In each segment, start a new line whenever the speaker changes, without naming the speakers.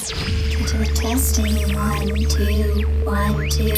Get to the testing. 1, 2, 1, 2.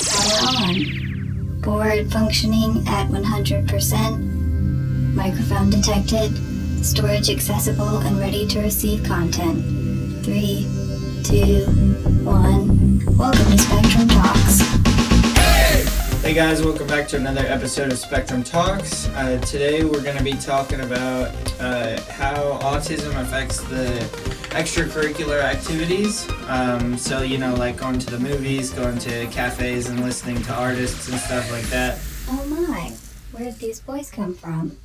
Power on. Board functioning at 100%. Microphone detected. Storage accessible and ready to receive content. 3, 2, 1. Welcome to Spectrum Talks.
Hey guys, welcome back to another episode of Spectrum Talks. Today we're going to be talking about how autism affects the extracurricular activities. So, like going to the movies, going to cafes and listening to artists and stuff like that.
Oh my, where did these boys come from?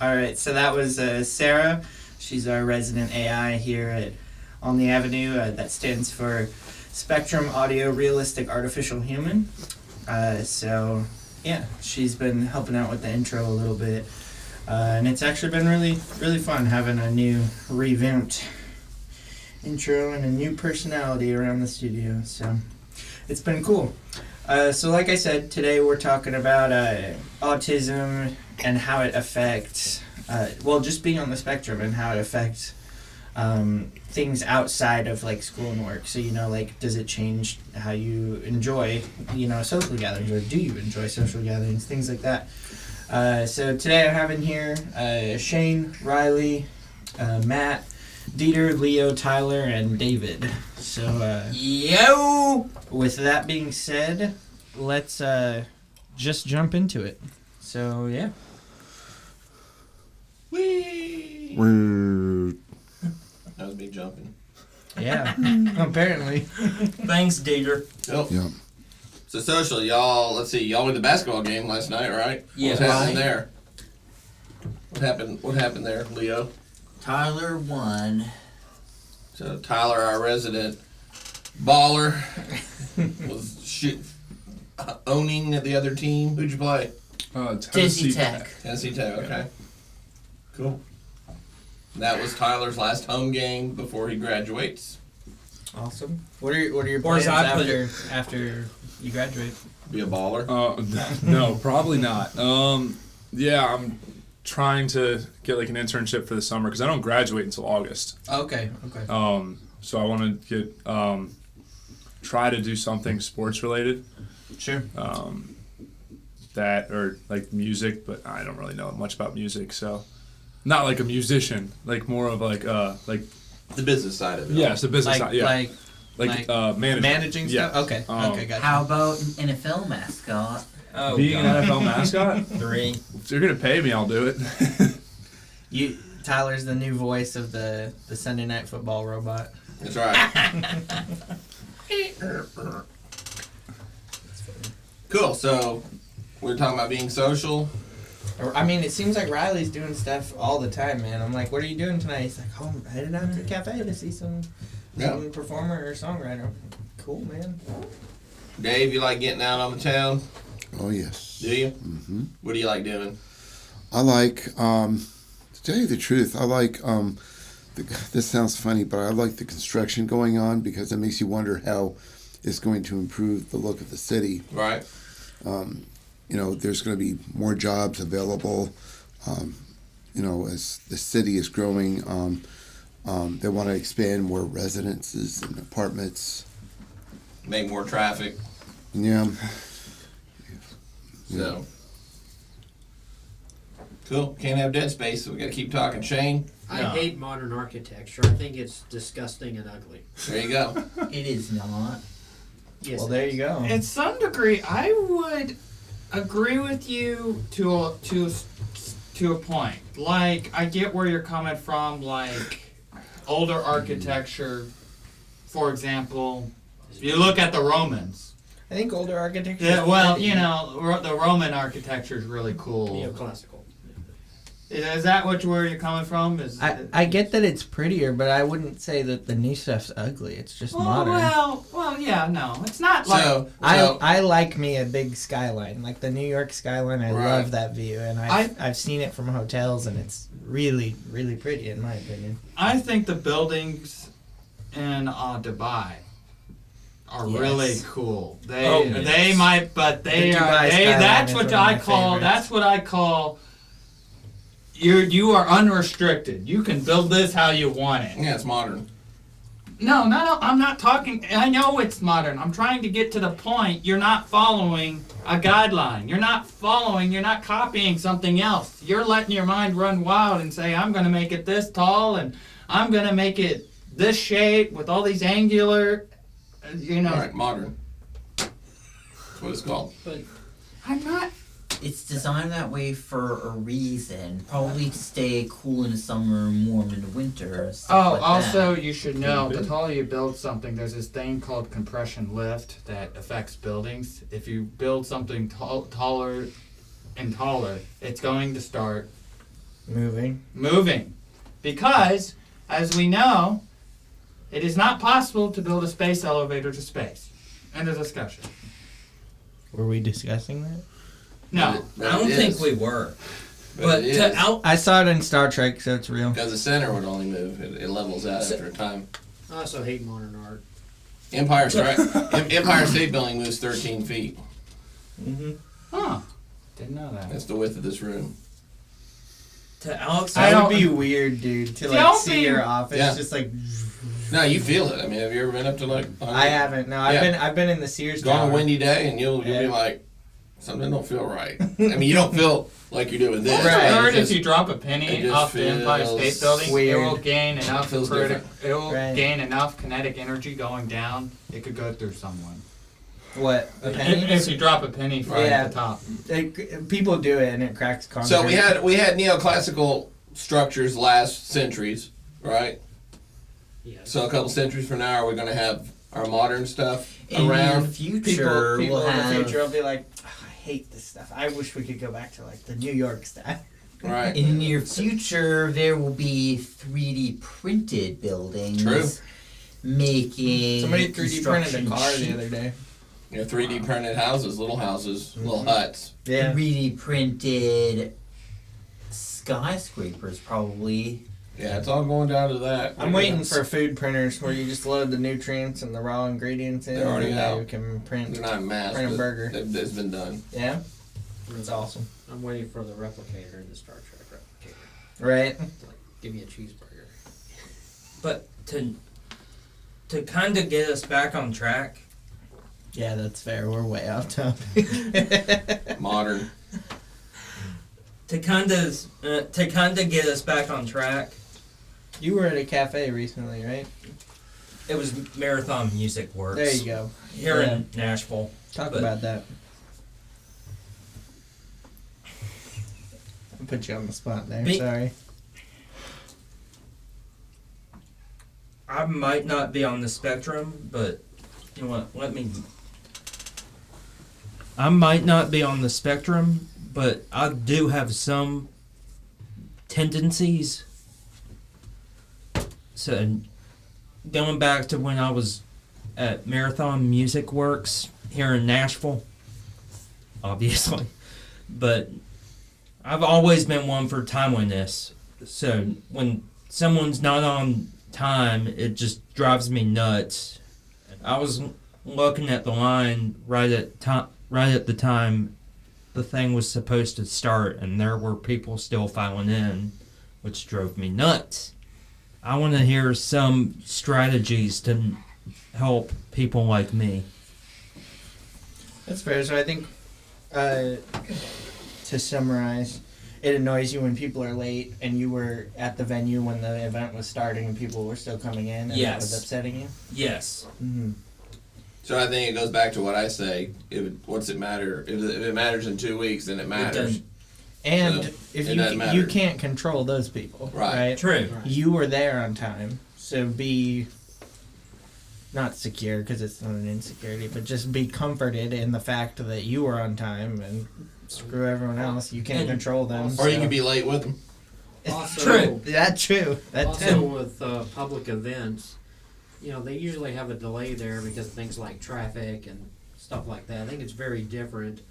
Alright, so that was Sarah. She's our resident AI here on the Avenue. That stands for Spectrum Audio Realistic Artificial Human. So she's been helping out with the intro a little bit, and it's actually been really fun having a new revamped intro and a new personality around the studio, so it's been cool. So like I said, today we're talking about autism and how it affects just being on the spectrum and how it affects things outside of like school and work. So does it change how you enjoy social gatherings, or do you enjoy social gatherings, things like that. So today I have in here Shane, Riley, Matt, Dieter, Leo, Tyler, and David. So yo, with that being said, let's just jump into it. So yeah. Whee!
That was me jumping.
Yeah, apparently.
Thanks, Dieter.
Yeah. So social, y'all, let's see, y'all went to the basketball game last night, right?
Yeah.
What happened there? What happened there, Leo?
Tyler won.
So Tyler, our resident baller, was owning the other team. Who'd you play?
Tennessee Tech.
Tennessee Tech, okay. Cool. That was Tyler's last home game before he graduates.
Awesome. What are your plans after you graduate?
Be a baller?
No, probably not. I'm trying to get like an internship for the summer because I don't graduate until August.
Okay.
So I want to get try to do something sports related.
Sure.
That or like music, but I don't really know much about music, so. Not like a musician, like more of like the
business side of it.
Yes, the business side. Yeah, like
managing stuff.
Yeah.
Okay. Okay, gotcha.
How about an NFL mascot?
Oh,
being an NFL mascot?
3.
If you're gonna pay me, I'll do it.
Tyler's the new voice of the Sunday Night Football robot.
That's right. Cool. So we're talking about being social.
I mean, it seems like Riley's doing stuff all the time, man. I'm like, what are you doing tonight? He's like, oh, I'm headed out to the cafe to see some performer or songwriter. Cool, man.
Dave, you like getting out on the town?
Oh, yes.
Do you?
Mm-hmm.
What do you like doing?
I like, to tell you the truth, I like, this sounds funny, but I like the construction going on because it makes you wonder how it's going to improve the look of the city.
Right.
There's going to be more jobs available, as the city is growing. They want to expand more residences and apartments.
Make more traffic.
Yeah.
So. Cool. Can't have dead space, so we got to keep talking. Shane?
I hate modern architecture. I think it's disgusting and ugly.
There you go.
It is not.
Yes,
Well, there you go.
In some degree, I would agree with you to a point. Like, I get where you're coming from. Like, older architecture, for example, you look at the Romans.
I think older architecture.
Yeah, well, the Roman architecture is really cool.
Neoclassical.
Is that where you're coming from?
I get that it's prettier, but I wouldn't say that the new stuff's ugly. It's just modern.
Well, yeah, no, it's not like.
I like me a big skyline, like the New York skyline. I love that view, and I've seen it from hotels, and it's really, really pretty in my opinion.
I think the buildings in Dubai are really cool. They might, but they are. That's what I call. You are unrestricted. You can build this how you want it.
Yeah, it's modern.
No, I'm not talking. I know it's modern. I'm trying to get to the point. You're not following a guideline. You're not copying something else. You're letting your mind run wild and say, I'm going to make it this tall and I'm going to make it this shape with all these angular,
All right, modern. That's what it's called.
But
I'm not.
It's designed that way for a reason. Probably to stay cool in the summer and warm in the winter.
Oh,
Like
also,
that.
you should know, the taller you build something, there's this thing called compression lift that affects buildings. If you build something taller and taller, it's going to start moving. Because, as we know, it is not possible to build a space elevator to space. End of discussion.
Were we discussing that?
No.
But
I don't
it
think
is.
we were.
But
But
it
to
is.
out
I saw it in Star Trek, so it's real.
Because the center would only move. It levels out
So-
after a time.
I also hate modern art.
Empire State Building moves 13 feet.
Mm-hmm.
Huh. Didn't know that.
That's the width of this room.
to Alex.
I
That would
don't-
be weird, dude. To like
Don't
see
be-
your office
Yeah.
just like.
No, you feel it. I mean, have you ever been up to like?
I haven't. No, I've been in the Sears
Go on
Tower.
a windy day and you'll be
Yeah.
like, something don't feel right. I mean, you don't feel like you're doing this.
Right.
I
It
heard if
just-
you drop a
it
penny
just
off the Empire
feels
State Building,
weird.
it will gain enough
Feels different.
it will
Right.
gain enough kinetic energy going down. It could go through someone.
What? A penny?
If you drop a penny from
Yeah.
the top.
Like, people do it and it cracks concrete.
So we had neoclassical structures last centuries, right?
Yes.
So a couple centuries from now, are we going to have our modern stuff
In the
around?
future,
people
we'll
in
have.
the future will be like, "Oh, I hate this stuff. I wish we could go back to like the New York stuff.
Right.
In the near future, there will be 3D printed buildings.
True.
Making
Somebody 3D printed a
construction
car the
cheap.
other day.
3D printed houses, little huts.
Yeah.
3D printed skyscrapers, probably.
Yeah, it's all going down to that.
I'm waiting for food printers where you just load the nutrients and the raw ingredients in
They're already
and
out.
you can print.
They're not in mass,
Print a
but
burger.
it's been done.
Yeah? That's awesome.
I'm waiting for the replicator in the Star Trek replicator.
Right?
Like, give me a cheeseburger.
But to kind of get us back on track,
Yeah, that's fair. We're way off topic.
Modern.
to kind of get us back on track,
You were at a cafe recently, right?
it was Marathon Music Works.
There you go.
Here
Yeah.
in Nashville.
Talk
But-
about that. I put you on the spot there.
Be-
Sorry.
I might not be on the spectrum, but you know what? I might not be on the spectrum, but I do have some tendencies. So, going back to when I was at Marathon Music Works here in Nashville, obviously, but I've always been one for timeliness. So when someone's not on time, it just drives me nuts. I was looking at the line right at the time the thing was supposed to start, and there were people still filing in, which drove me nuts. I want to hear some strategies to help people like me.
That's fair. So I think, to summarize, it annoys you when people are late and you were at the venue when the event was starting and people were still coming in and that was
Yes.
upsetting you?
Yes.
Mm-hmm.
So I think it goes back to what I say. What's it matter? If it matters in 2 weeks, then it matters.
doesn't-
And
So,
if
it
you
doesn't matter.
you can't control those people,
Right.
True.
You were there on time, so be not secure because it's not an insecurity, but just be comforted in the fact that you were on time and screw everyone else. You can't
And-
control them.
Or you
so-
can be late with them.
Also,
True.
That's true. That
also
too.
with public events, you know, they usually have a delay there because of things like traffic and stuff like that. I think it's very different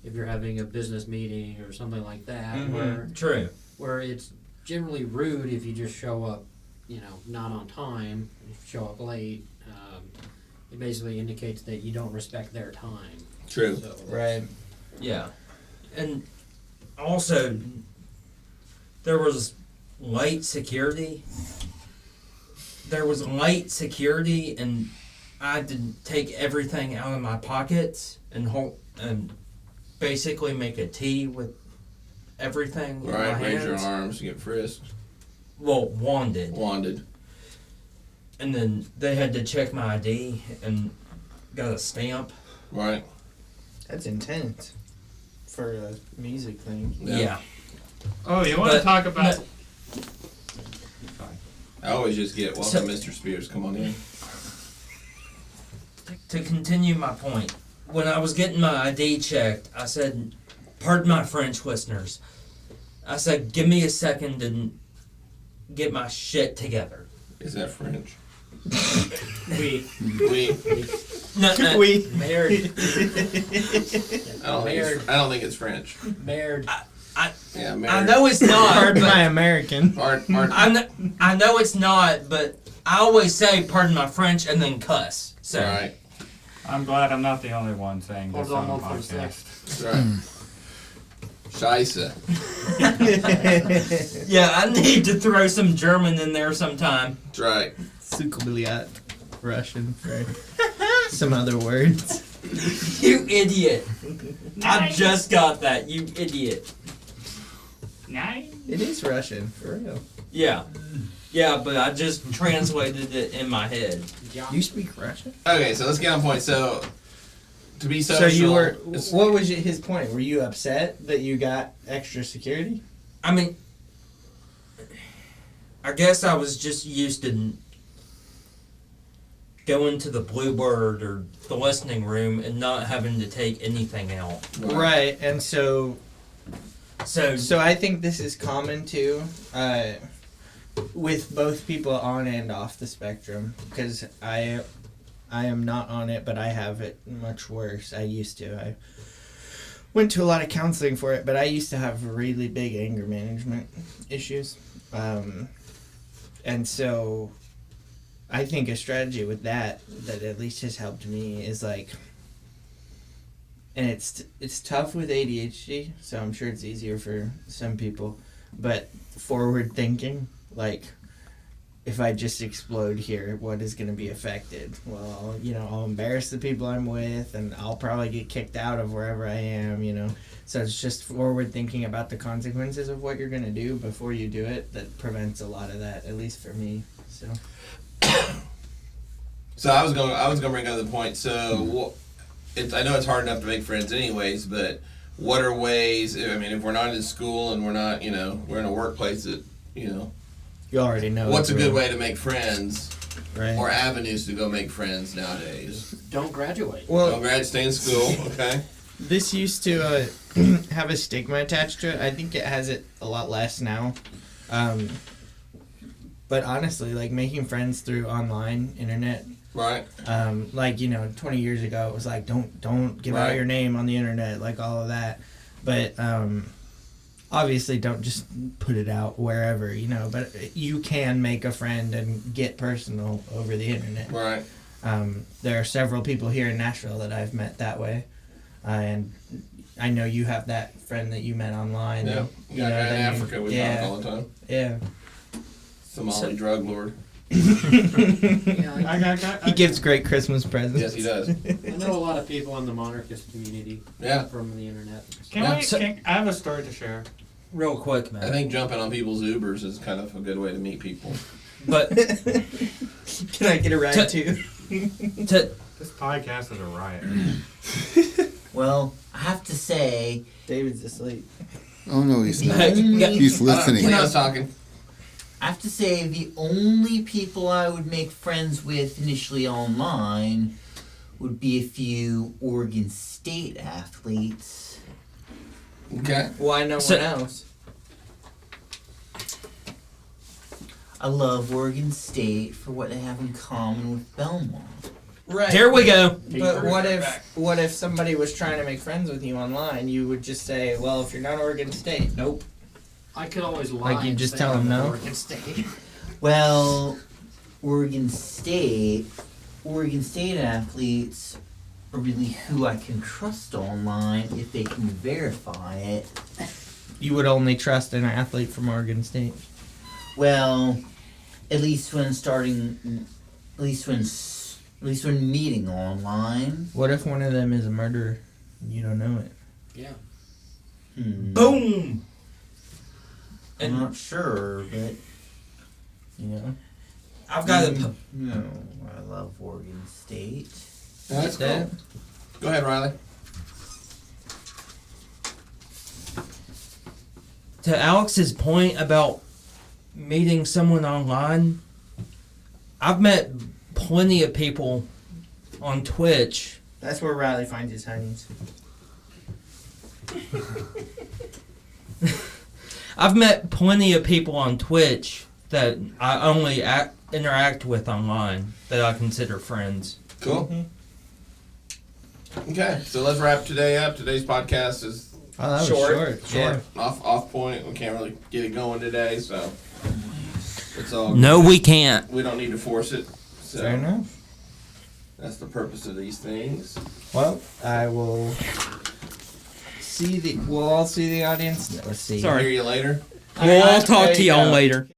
if you're having a business meeting or something like that,
Mhm.
True.
where it's generally rude if you just show up, you know, not on time, if you show up late. It basically indicates that you don't respect their time.
True.
So that's-
Right.
Yeah. And also, there was light security, there was light security, and I had to take everything out of my pockets and basically make a T with everything in my
Right, raise your
hands.
arms, you get frisked.
Well, wanded.
Wanded.
And then they had to check my ID and got a stamp.
Right.
That's intense for a music thing.
Yeah.
Oh, you want to
But-
talk about?
I always just get, welcome, Mr. Spears, come on in.
To continue my point, when I was getting my ID checked, I said, pardon my French listeners, I said, give me a second to get my shit together.
Is that French?
We
We.
No,
we
Married.
I don't think it's French.
Married.
Yeah,
I
married.
know it's not.
pardon
but
my American.
Pardon.
I know it's not, but I always say pardon my French and then cuss. So
Right.
I'm glad I'm not the only one saying this
Hold
on
on,
the
one for a
podcast.
Right. Scheisse.
yeah, I need to throw some German in there sometime.
That's right.
Sukubliat, Russian for some other words.
You idiot! I just got that. You idiot.
Nice.
It is Russian, for real.
Yeah, but I just translated it in my head.
You speak Russian?
Okay, so let's get on point. So, to be
So
social.
you were.
it's-
What was his point? Were you upset that you got extra security?
I mean, I guess I was just used to going to the Bluebird or the listening room and not having to take anything out.
Right, and so
So
I think this is common too, with both people on and off the spectrum. Because I am not on it, but I have it much worse. I used to. I went to a lot of counseling for it, but I used to have really big anger management issues, and so I think a strategy with that at least has helped me is like. And it's tough with ADHD, so I'm sure it's easier for some people. But forward thinking, like, if I just explode here, what is going to be affected? Well, I'll embarrass the people I'm with, and I'll probably get kicked out of wherever I am, So it's just forward thinking about the consequences of what you're going to do before you do it that prevents a lot of that, at least for me. So.
So I was gonna bring up the point. So I know it's hard enough to make friends anyways, but what are ways? I mean, if we're not in school and we're not, we're in a workplace that,
You already know.
what's a good way to make friends
right?
or avenues to go make friends nowadays?
Don't graduate.
Well,
Don't grad, stay in school, okay?
this used to have a stigma attached to it. I think it has it a lot less now. But honestly, like making friends through online internet,
Right.
20 years ago, it was like don't give out
Right.
your name on the internet, like all of that. But obviously, don't just put it out wherever, But you can make a friend and get personal over the internet.
Right.
There are several people here in Nashville that I've met that way, and I know you have that friend that you met online.
Yeah.
and,
You got a guy in
then you-
Africa we
yeah,
talk all the time.
yeah.
Somali drug lord.
Yeah,
He gives great Christmas presents.
Yes, he does.
I know a lot of people in the monarchist community
Yeah.
from the internet.
I have a story to share.
real quick, man.
I think jumping on people's Ubers is kind of a good way to meet people.
But
Can I get a ride too?
to
This podcast is a riot.
Well, I have to say,
David's asleep.
Oh no, he's
the
not.
only,
He's listening.
When I was talking.
I have to say the only people I would make friends with initially online would be a few Oregon State athletes.
Okay.
Why no
So-
one else?
I love Oregon State for what they have in common with Belmont.
Right.
there we go.
But what if somebody was trying to make friends with you online? You would just say, well, if you're not Oregon State, nope.
I could always lie.
Like you
and
just
say
tell
I'm
them no?
Oregon State.
Well, Oregon State athletes are really who I can trust online if they can verify it.
You would only trust an athlete from Oregon State.
Well, At least when meeting online.
What if one of them is a murderer? You don't know it.
Yeah.
Boom.
I'm not sure, but
You know, I've got to.
no, I love Oregon State.
That's
that.
cool. Go ahead, Riley.
To Alex's point about meeting someone online, I've met plenty of people on Twitch.
That's where Riley finds his honeys.
I've met plenty of people on Twitch that I only interact with online that I consider friends.
Cool. Okay, so let's wrap today up. Today's podcast is
Oh, that
Short.
Yeah.
off point. We can't really get it going today, so it's all.
No, we can't.
We don't need to force it. So
Fair enough.
that's the purpose of these things.
Well, I will we'll all see the audience.
Let's see.
Hear you later.
We'll talk to y'all later.